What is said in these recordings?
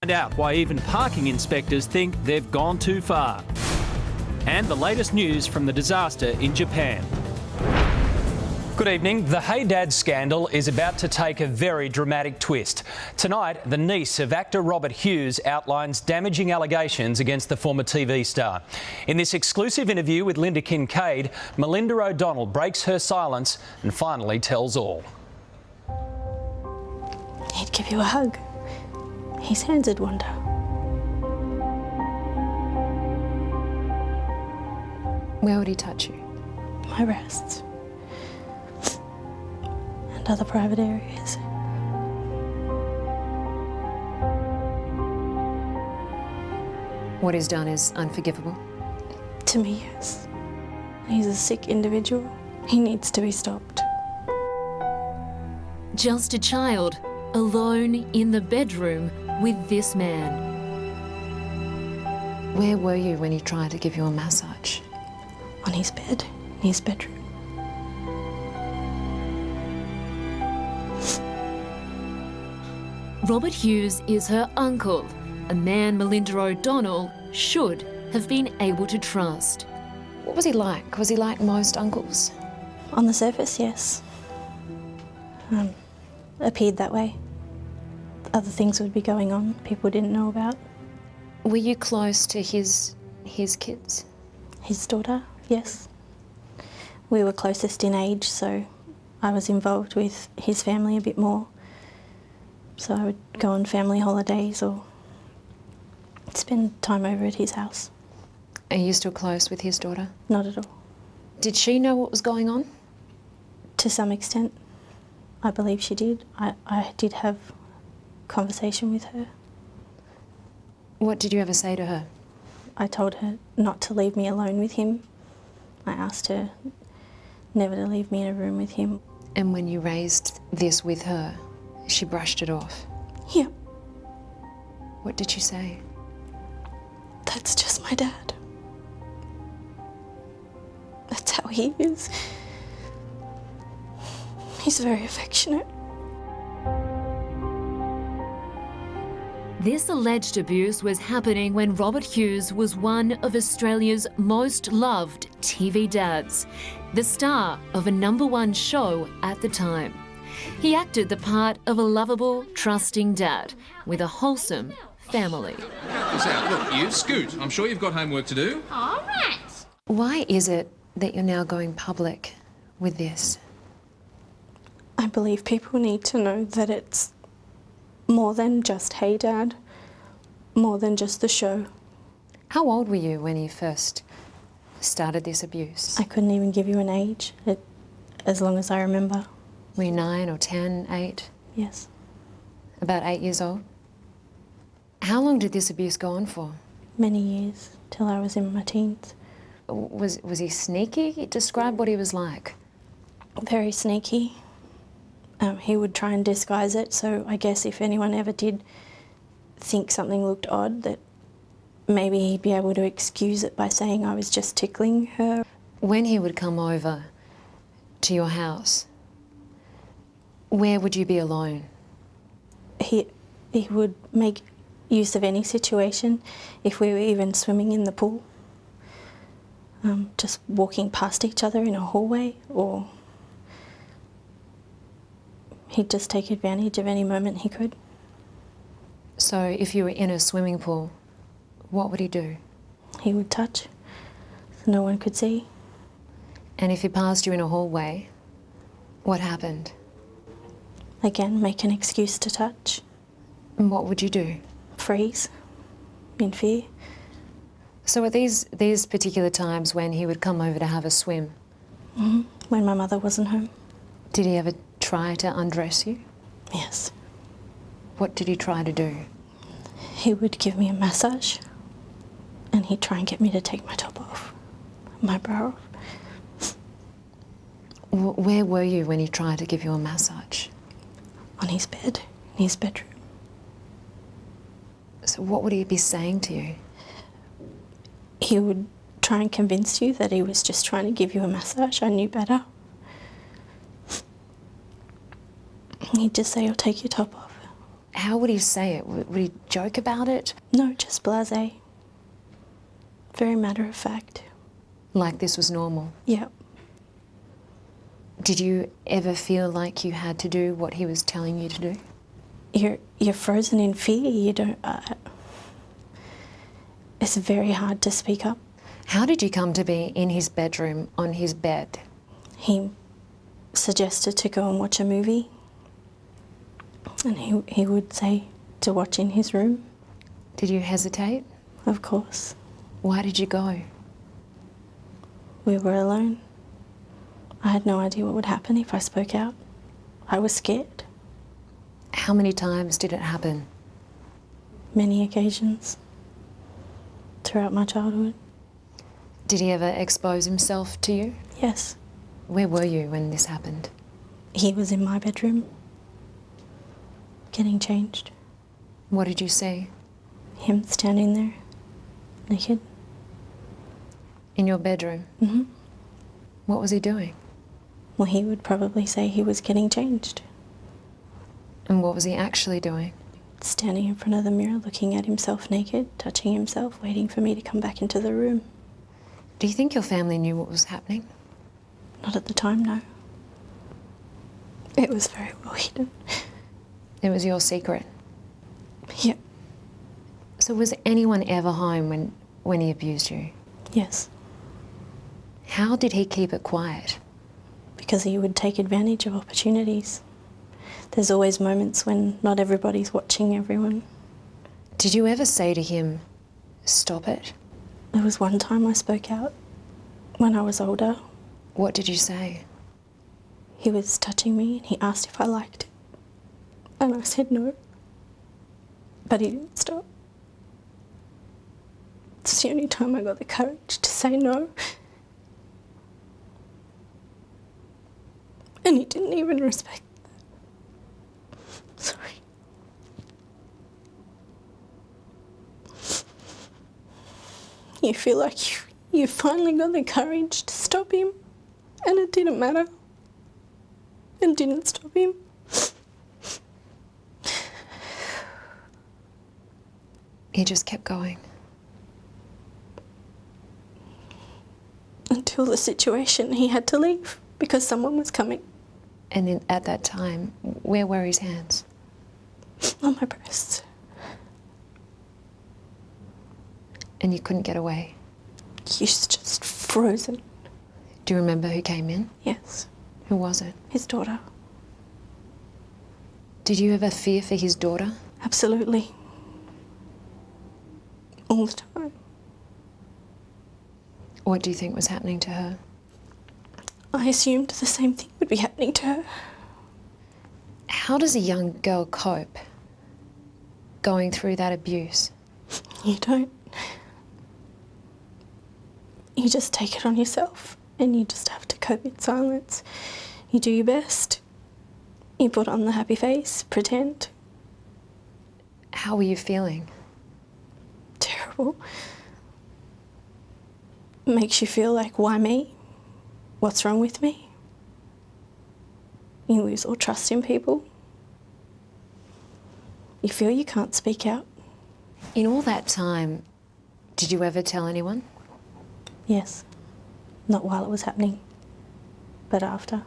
Find out why even parking inspectors think they've gone too far. And the latest news from the disaster in Japan. Good evening. The Hey Dad scandal is about to take a very dramatic twist. Tonight, the niece of actor Robert Hughes outlines damaging allegations against the former TV star. In this exclusive interview with Lynda Kinkade, Melinda O'Donnell breaks her silence and finally tells all. He'd give you a hug. His hands would wander. Where would he touch you? My breasts. And other private areas. What he's done is unforgivable? To me, yes. He's a sick individual. He needs to be stopped. Just a child, alone in the bedroom with this man. Where were you when he tried to give you a massage? On his bed, in his bedroom. Robert Hughes is her uncle, a man Melinda O'Donnell should have been able to trust. What was he like? Was he like most uncles? On the surface, yes. Appeared that way. Other things would be going on people didn't know about. Were you close to his kids? His daughter, yes. We were closest in age, so I was involved with his family a bit more. So I would go on family holidays or spend time over at his house. Are you still close with his daughter? Not at all. Did she know what was going on? To some extent, I believe she did. I did have conversation with her. What did you ever say to her? I told her not to leave me alone with him. I asked her never to leave me in a room with him. And when you raised this with her, she brushed it off? Yeah. What did she say? That's just my dad. That's how he is. He's very affectionate. This alleged abuse was happening when Robert Hughes was one of Australia's most loved TV dads, the star of a #1 show at the time. He acted the part of a lovable, trusting dad with a wholesome family. Help us out. Look, you, Scoot. I'm sure you've got homework to do. All right. Why is it that you're now going public with this? I believe people need to know that it's more than just Hey Dad, more than just the show. How old were you when you first started this abuse? I couldn't even give you an age, as long as I remember. Were you 9 or 10, 8? Yes. About 8 years old? How long did this abuse go on for? Many years, till I was in my teens. Was he sneaky? Describe what he was like. Very sneaky. He would try and disguise it, so I guess if anyone ever did think something looked odd, that maybe he'd be able to excuse it by saying I was just tickling her. When he would come over to your house, where would you be alone? He would make use of any situation, if we were even swimming in the pool, just walking past each other in a hallway, or he'd just take advantage of any moment he could. So if you were in a swimming pool, what would he do? He would touch, so no one could see. And if he passed you in a hallway, what happened? Again, make an excuse to touch. And what would you do? Freeze, in fear. So at these particular times when he would come over to have a swim, When my mother wasn't home. did he ever try to undress you? Yes. What did he try to do? He would give me a massage, and he'd try and get me to take my top off, my bra off. Where were you when he tried to give you a massage? On his bed, in his bedroom. So what would he be saying to you? He would try and convince you that he was just trying to give you a massage. I knew better. He'd just say, I'll take your top off. How would he say it? Would he joke about it? No, just blasé. Very matter of fact. Like this was normal? Yep. Did you ever feel like you had to do what he was telling you to do? You're frozen in fear. You don't. It's very hard to speak up. How did you come to be in his bedroom on his bed? He suggested to go and watch a movie, and he would say to watch in his room. Did you hesitate? Of course. Why did you go? We were alone. I had no idea what would happen if I spoke out. I was scared. How many times did it happen? Many occasions throughout my childhood. Did he ever expose himself to you? Yes. Where were you when this happened? He was in my bedroom, getting changed. What did you see? Him standing there, naked. In your bedroom? Mm-hmm. What was he doing? Well, he would probably say he was getting changed. And what was he actually doing? Standing in front of the mirror, looking at himself naked, touching himself, waiting for me to come back into the room. Do you think your family knew what was happening? Not at the time, no. It was very well hidden. It was your secret? Yep. So was anyone ever home when he abused you? Yes. How did he keep it quiet? Because he would take advantage of opportunities. There's always moments when not everybody's watching everyone. Did you ever say to him, stop it? There was one time I spoke out when I was older. What did you say? He was touching me and he asked if I liked it. And I said no. But he didn't stop. It's the only time I got the courage to say no. And he didn't even respect that. Sorry. You feel like you finally got the courage to stop him, and it didn't matter. It didn't stop him. He just kept going. Until the situation, he had to leave because someone was coming. And then at that time, where were his hands? On my breasts. And you couldn't get away? He's just frozen. Do you remember who came in? Yes. Who was it? His daughter. Did you ever fear for his daughter? Absolutely. All the time. What do you think was happening to her? I assumed the same thing would be happening to her. How does a young girl cope going through that abuse? You don't. You just take it on yourself and you just have to cope in silence. You do your best. You put on the happy face, pretend. How were you feeling? Terrible. Makes you feel like, why me? What's wrong with me? You lose all trust in people. You feel you can't speak out. In all that time, did you ever tell anyone? Yes. Not while it was happening, but after.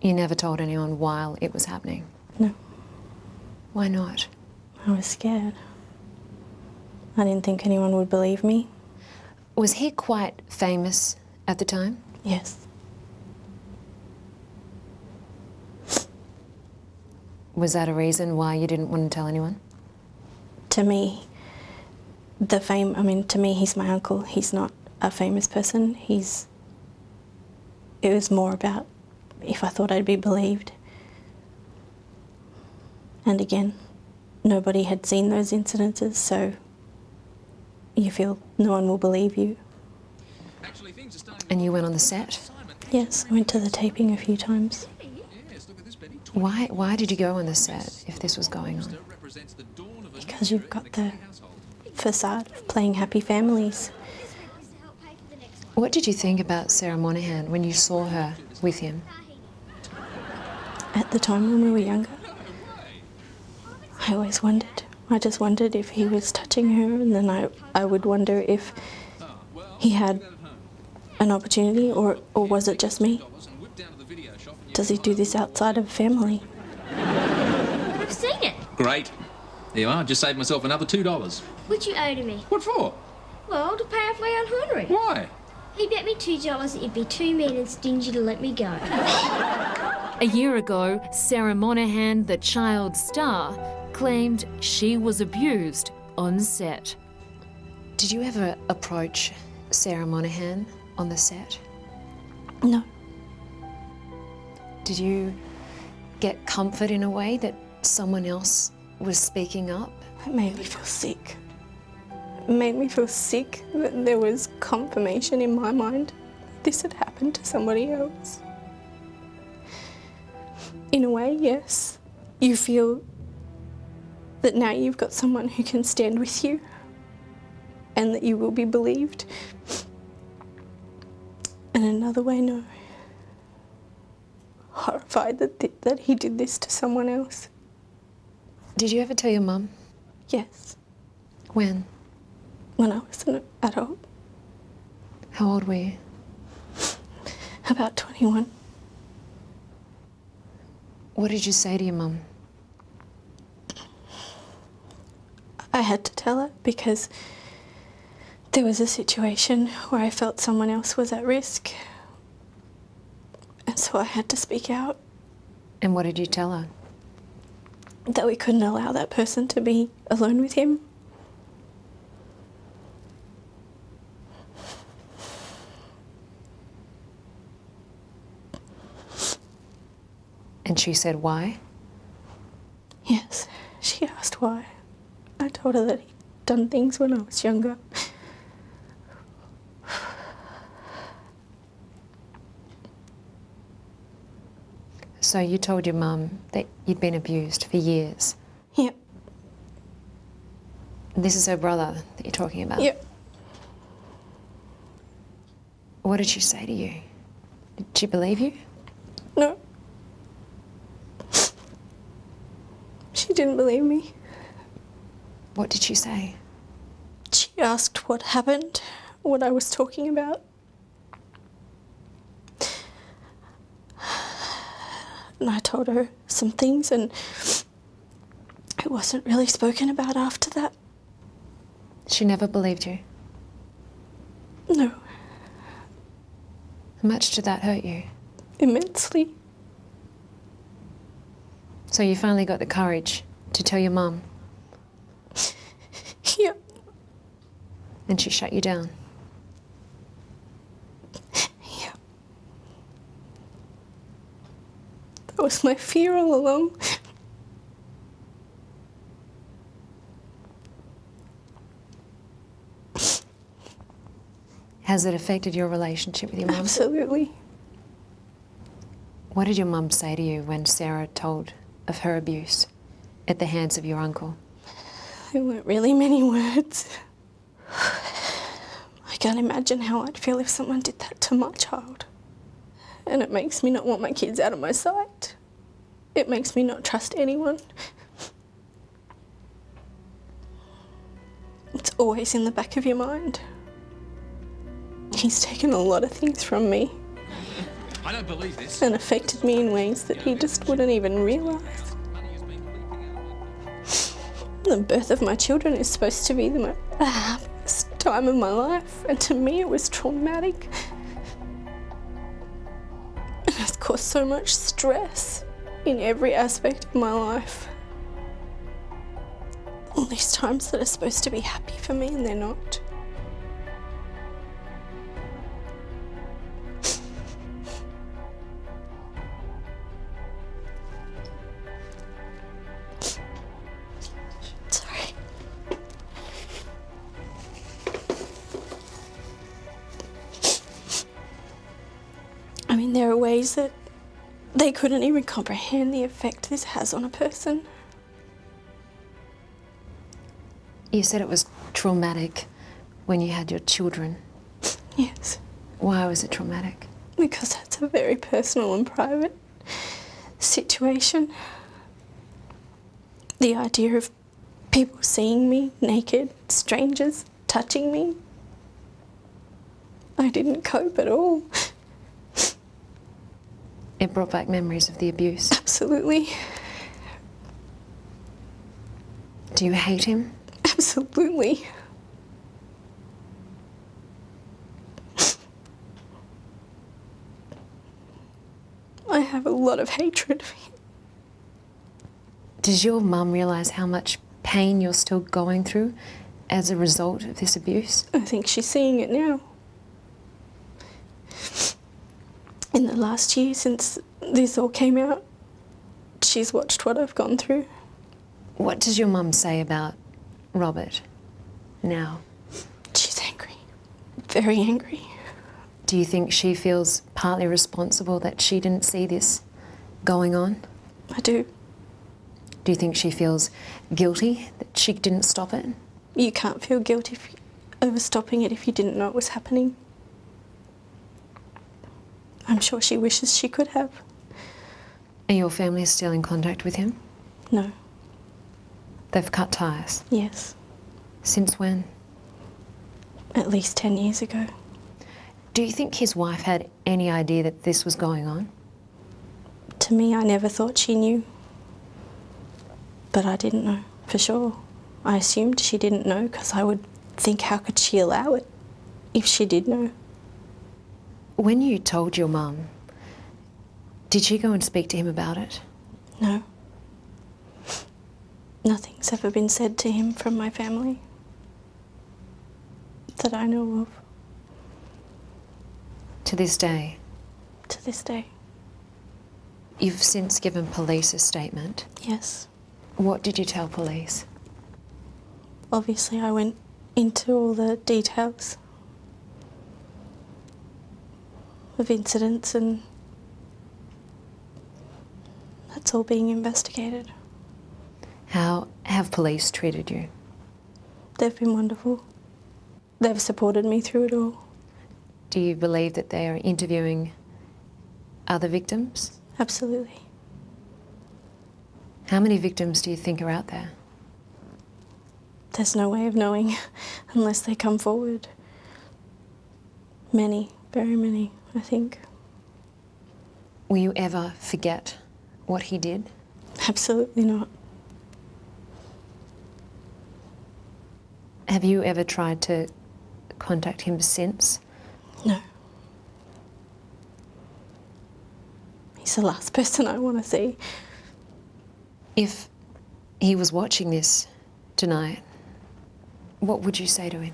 You never told anyone while it was happening? No. Why not? I was scared. I didn't think anyone would believe me. Was he quite famous at the time? Yes. Was that a reason why you didn't want to tell anyone? To me, to me, he's my uncle. He's not a famous person. It was more about if I thought I'd be believed. And again, nobody had seen those incidences, so you feel no one will believe you. And you went on the set? Yes, I went to the taping a few times. Why did you go on the set if this was going on? Because you've got the facade of playing happy families. What did you think about Sarah Monahan when you saw her with him? At the time when we were younger, I always wondered. I just wondered if he was touching her, and then I would wonder if he had an opportunity, or was it just me? Does he do this outside of family? I've seen it. Great. There you are. Just saved myself another $2. Which you owe to me. What for? Well, to pay off my Aunt Henry. Why? He bet me $2 that you'd be too mean and stingy to let me go. A year ago, Sarah Monahan, the child star, claimed she was abused on set. Did you ever approach Sarah Monahan on the set? No. Did you get comfort in a way that someone else was speaking up? It made me feel sick. It made me feel sick that there was confirmation in my mind that this had happened to somebody else. In a way, yes. You feel that now you've got someone who can stand with you and that you will be believed. In another way, no. Horrified that he did this to someone else. Did you ever tell your mum? Yes, When? when I was an adult, How old were you? about 21. What did you say to your mum? I had to tell her because there was a situation where I felt someone else was at risk, and so I had to speak out. And what did you tell her? That we couldn't allow that person to be alone with him. And she said why? Yes, she asked why. I told her that he'd done things when I was younger. So you told your mum that you'd been abused for years. Yep, And this is her brother that you're talking about. yep. What did she say to you? Did she believe you? No. She didn't believe me. What did she say? She asked what happened, what I was talking about. And I told her some things, and it wasn't really spoken about after that. She never believed you. No, How much did that hurt you? immensely. So you finally got the courage to tell your mum, Yep, and she shut you down. yep. That was my fear all along. Has it affected your relationship with your mum? Absolutely. What did your mum say to you when Sarah told of her abuse at the hands of your uncle? There weren't really many words. I can't imagine how I'd feel if someone did that to my child. And it makes me not want my kids out of my sight. It makes me not trust anyone. It's always in the back of your mind. He's taken a lot of things from me I don't believe this. and affected me in ways that he just wouldn't even realise. The birth of my children is supposed to be the happiest time of my life, and to me it was traumatic. It has caused so much stress in every aspect of my life. All these times that are supposed to be happy for me and they're not. Sorry. I mean, there are ways that they couldn't even comprehend the effect this has on a person. You said it was traumatic when you had your children. Yes, Why was it traumatic? because that's a very personal and private situation. The idea of people seeing me naked, strangers touching me, I didn't cope at all. It brought back memories of the abuse. Absolutely. Do you hate him? Absolutely. I have a lot of hatred for him. Does your mum realise how much pain you're still going through as a result of this abuse? I think she's seeing it now. In the last year since this all came out, she's watched what I've gone through. What does your mum say about Robert now? She's angry, very angry. Do you think she feels partly responsible that she didn't see this going on? I do. Do you think she feels guilty that she didn't stop it? You can't feel guilty over stopping it if you didn't know it was happening. I'm sure she wishes she could have. Are your family still in contact with him? No. They've cut ties. Yes. Since when? At least 10 years ago. Do you think his wife had any idea that this was going on? To me, I never thought she knew. But I didn't know, for sure. I assumed she didn't know because I would think, how could she allow it if she did know? When you told your mum, did she go and speak to him about it? No. Nothing's ever been said to him from my family that I know of. To this day? To this day. You've since given police a statement. Yes. What did you tell police? Obviously, I went into all the details of incidents, and that's all being investigated. How have police treated you? They've been wonderful. They've supported me through it all. Do you believe that they are interviewing other victims? Absolutely. How many victims do you think are out there? There's no way of knowing unless they come forward. Many, very many, I think. Will you ever forget what he did? Absolutely not. Have you ever tried to contact him since? No. He's the last person I want to see. If he was watching this tonight, what would you say to him?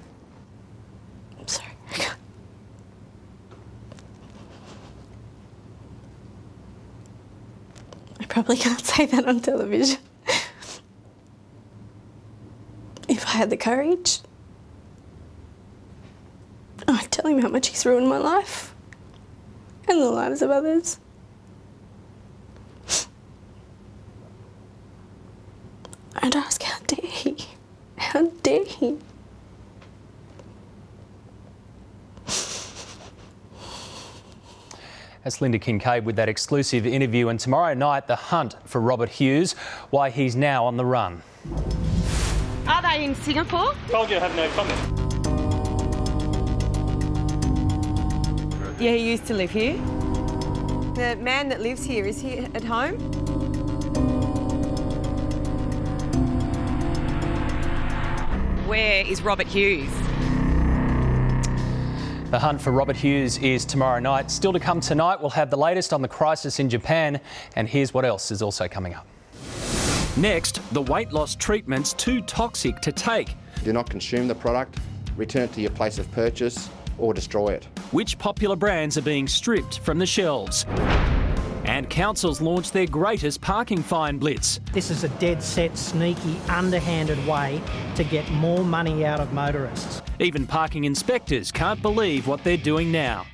I'm sorry. I probably can't say that on television. If I had the courage, I'd tell him how much he's ruined my life and the lives of others. I'd ask, how dare he? How dare he? That's Lynda Kinkade with that exclusive interview. And tomorrow night, the hunt for Robert Hughes, why he's now on the run. Are they in Singapore? Told you to have no comment. Yeah, he used to live here. The man that lives here, is he at home? Where is Robert Hughes? The hunt for Robert Hughes is tomorrow night. Still to come tonight, we'll have the latest on the crisis in Japan. And here's what else is also coming up. Next, the weight loss treatment's too toxic to take. Do not consume the product, return it to your place of purchase or destroy it. Which popular brands are being stripped from the shelves? And councils launch their greatest parking fine blitz. This is a dead set, sneaky, underhanded way to get more money out of motorists. Even parking inspectors can't believe what they're doing now.